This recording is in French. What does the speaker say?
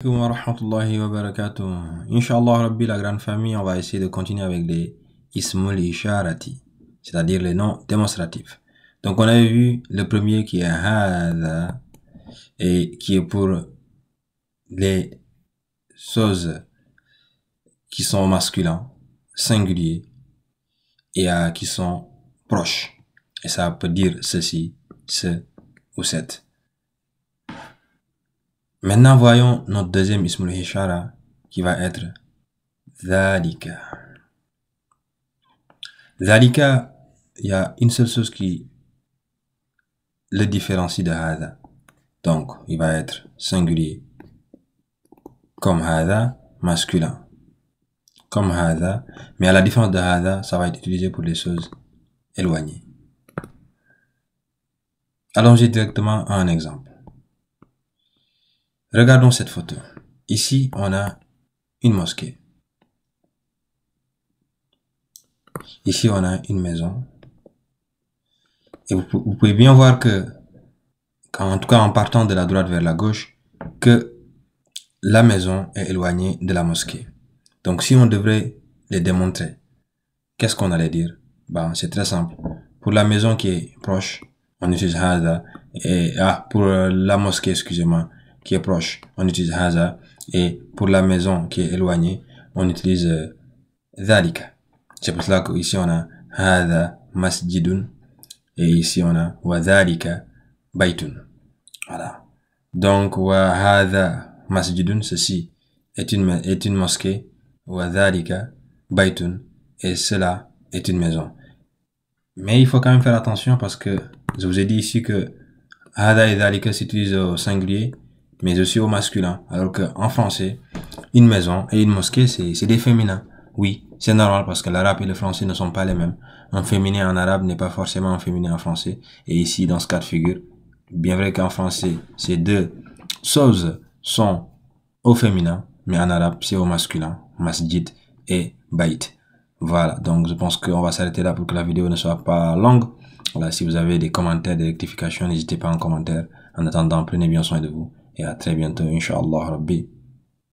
Wa rahmatullahi wa barakatuh. Inch'Allah Rabbi, la grande famille, on va essayer de continuer avec les ismul isharati, c'est-à-dire les noms démonstratifs. Donc on avait vu le premier qui est hadha et qui est pour les choses qui sont masculins, singuliers et qui sont proches. Et ça peut dire ceci, ce ou cette. Maintenant, voyons notre deuxième ismul ishara qui va être dhalika. Dhalika, il y a une seule chose qui le différencie de hadha. Donc, il va être singulier. Comme hadha, masculin. Comme hadha, mais à la différence de hadha, ça va être utilisé pour les choses éloignées. Allons-y directement à un exemple. Regardons cette photo. Ici, on a une mosquée. Ici, on a une maison. Et vous pouvez bien voir que, en tout cas en partant de la droite vers la gauche, que la maison est éloignée de la mosquée. Donc, si on devrait les démontrer, qu'est-ce qu'on allait dire? C'est très simple. Pour la maison qui est proche, on utilise hadha. Et pour la mosquée, excusez-moi, qui est proche, on utilise hadha. Et pour la maison qui est éloignée, on utilise dhalika. C'est pour cela qu'ici on a hadha masjidun et ici on a wa dhalika baytun. Voilà. Donc wa hadha masjidun, ceci est une mosquée, wa dhalika baytun, et cela est une maison. Mais il faut quand même faire attention parce que je vous ai dit ici que hadha et dhalika s'utilisent au singulier mais aussi au masculin, alors que en français, une maison et une mosquée c'est des féminins. Oui, c'est normal parce que l'arabe et le français ne sont pas les mêmes. Un féminin en arabe n'est pas forcément un féminin en français. Et ici, dans ce cas de figure, bien vrai qu'en français, ces deux choses sont au féminin, mais en arabe, c'est au masculin. Masjid et bait. Voilà, donc je pense qu'on va s'arrêter là pour que la vidéo ne soit pas longue. Voilà, si vous avez des commentaires, des rectifications, n'hésitez pas en commentaire. En attendant, prenez bien soin de vous. Et à très bientôt, Inch'Allah Rabbi.